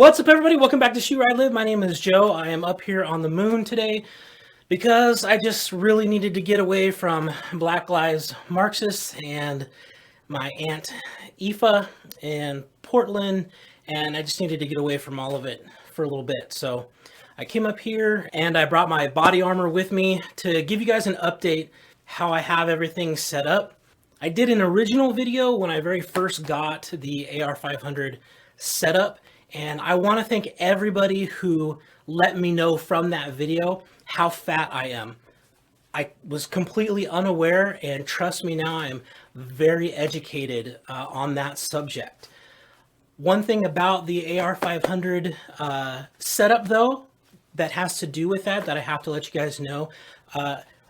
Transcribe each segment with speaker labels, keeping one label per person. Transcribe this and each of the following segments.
Speaker 1: What's up, everybody? Welcome back to Shoot Where I Live. My name is Joe. I am up here on the moon today because I just really needed to get away from Black Lives Marxists and my aunt Aoife in Portland, and I just needed to get away from all of it for a little bit. So I came up here and I brought my body armor with me to give you guys an update how I have everything set up. I did an original video when I very first got the AR500 set up, and I want to thank everybody who let me know from that video how fat I am. I was completely unaware, and trust me now, I am very educated on that subject. One thing about the AR500 setup, though, that has to do with that I have to let you guys know.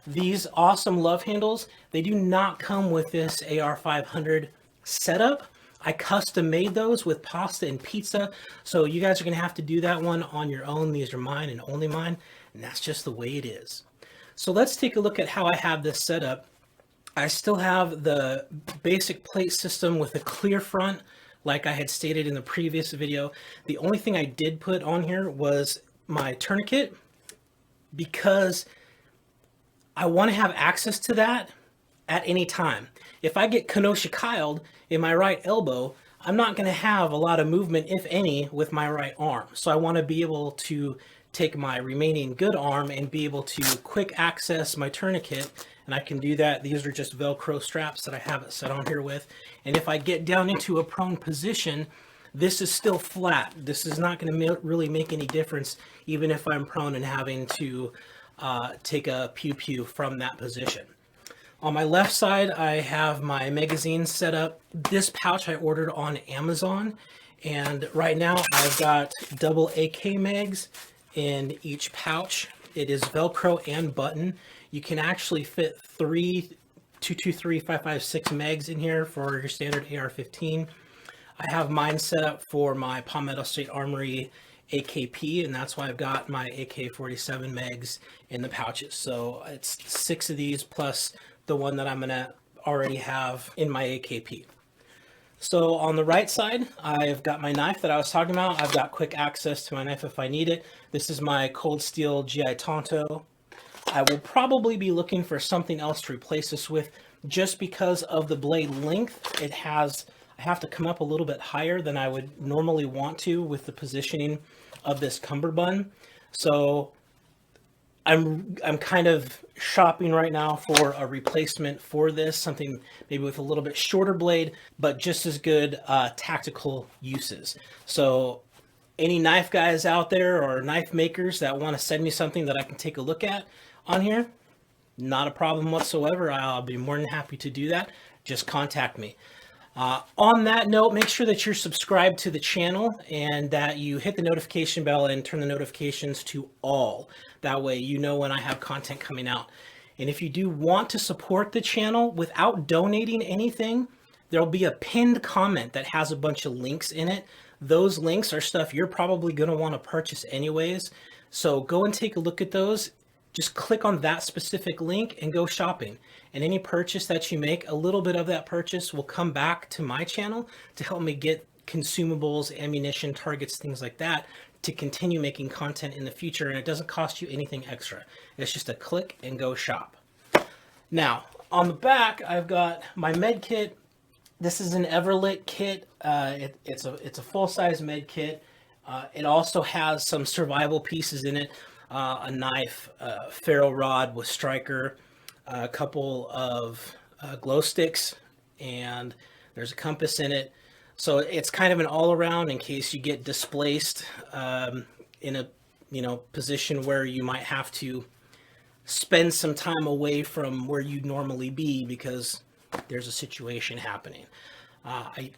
Speaker 1: These awesome love handles, they do not come with this AR500 setup. I custom made those with pasta and pizza, so you guys are going to have to do that one on your own. These are mine and only mine, and that's just the way it is. So let's take a look at how I have this set up. I still have the basic plate system with a clear front, like I had stated in the previous video. The only thing I did put on here was my tourniquet, because I want to have access to that at any time. If I get Kenosha-Kyled in my right elbow, I'm not going to have a lot of movement, if any, with my right arm. So I want to be able to take my remaining good arm and be able to quick access my tourniquet, and I can do that. These are just Velcro straps that I have it set on here with. And if I get down into a prone position, this is still flat. This is not going to really make any difference, even if I'm prone and having to take a pew-pew from that position. On my left side, I have my magazine set up. This pouch I ordered on Amazon, and right now I've got double AK mags in each pouch. It is Velcro and button. You can actually fit 223, 556 mags in here for your standard AR-15. I have mine set up for my Palmetto State Armory AKP, and that's why I've got my AK-47 mags in the pouches. So it's 6 of these plus the one that I'm gonna already have in my AKP. So on the right side, I've got my knife that I was talking about. I've got quick access to my knife if I need it. This is my Cold Steel GI Tonto. I will probably be looking for something else to replace this with, just because of the blade length. I have to come up a little bit higher than I would normally want to with the positioning of this cummerbund. So I'm kind of shopping right now for a replacement for this, something maybe with a little bit shorter blade, but just as good tactical uses. So any knife guys out there or knife makers that want to send me something that I can take a look at on here, not a problem whatsoever. I'll be more than happy to do that. Just contact me. On that note, make sure that you're subscribed to the channel and that you hit the notification bell and turn the notifications to all. That way you know when I have content coming out. And if you do want to support the channel without donating anything, there'll be a pinned comment that has a bunch of links in it. Those links are stuff you're probably going to want to purchase anyways. So go and take a look at those. Just click on that specific link and go shopping. And any purchase that you make, a little bit of that purchase will come back to my channel to help me get consumables, ammunition, targets, things like that, to continue making content in the future. And it doesn't cost you anything extra. It's just a click and go shop. Now, on the back, I've got my med kit. This is an Everlit kit. It's a full-size med kit. It also has some survival pieces in it. A knife, a ferro rod with striker, a couple of glow sticks, and there's a compass in it. So it's kind of an all-around in case you get displaced in a position where you might have to spend some time away from where you'd normally be because there's a situation happening. I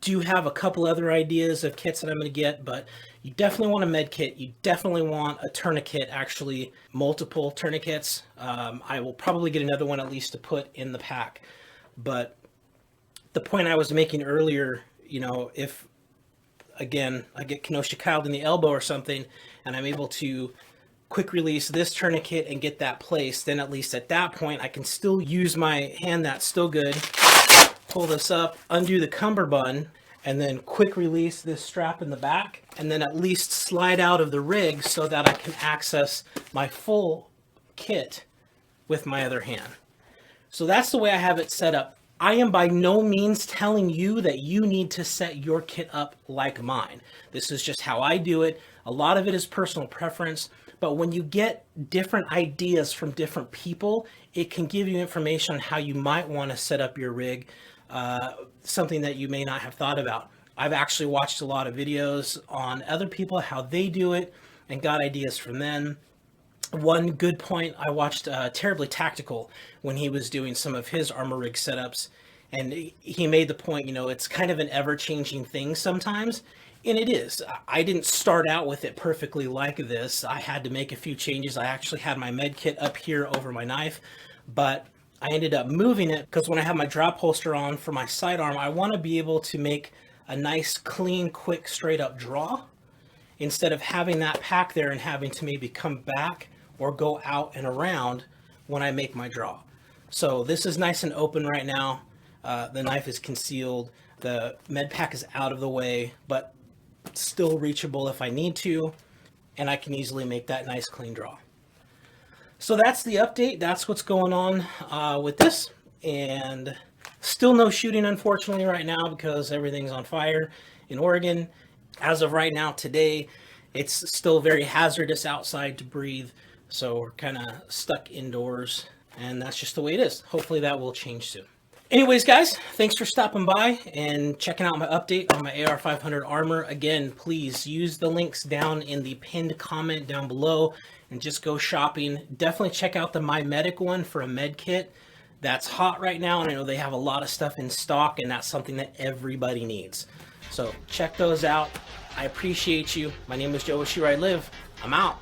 Speaker 1: do have a couple other ideas of kits that I'm going to get, but you definitely want a med kit. You definitely want a tourniquet, actually multiple tourniquets. I will probably get another one at least to put in the pack. But the point I was making earlier, if, again, I get Kenosha-Kyled in the elbow or something, and I'm able to quick release this tourniquet and get that placed, then at least at that point, I can still use my hand that's still good, pull this up, undo the cummerbund, and then quick release this strap in the back, and then at least slide out of the rig so that I can access my full kit with my other hand. So that's the way I have it set up. I am by no means telling you that you need to set your kit up like mine. This is just how I do it. A lot of it is personal preference, but when you get different ideas from different people, it can give you information on how you might want to set up your rig, something that you may not have thought about. I've actually watched a lot of videos on other people, how they do it, and got ideas from them. One good point, I watched Terribly Tactical when he was doing some of his armor rig setups, and he made the point, you know, it's kind of an ever-changing thing sometimes, and it is. I didn't start out with it perfectly like this. I had to make a few changes. I actually had my med kit up here over my knife, but I ended up moving it because when I have my drop holster on for my sidearm, I want to be able to make a nice, clean, quick, straight-up draw instead of having that pack there and having to maybe come back or go out and around when I make my draw. So this is nice and open right now. The knife is concealed. The med pack is out of the way, but still reachable if I need to, and I can easily make that nice clean draw. So that's the update. That's what's going on with this, and still no shooting unfortunately right now because everything's on fire in Oregon. As of right now, today, it's still very hazardous outside to breathe. So we're kind of stuck indoors, and that's just the way it is. Hopefully that will change soon. Anyways, guys, thanks for stopping by and checking out my update on my AR500 armor. Again, please use the links down in the pinned comment down below and just go shopping. Definitely check out the My Medic one for a med kit. That's hot right now, and I know they have a lot of stuff in stock, and that's something that everybody needs. So check those out. I appreciate you. My name is Joe with Shoot Ride Live. I'm out.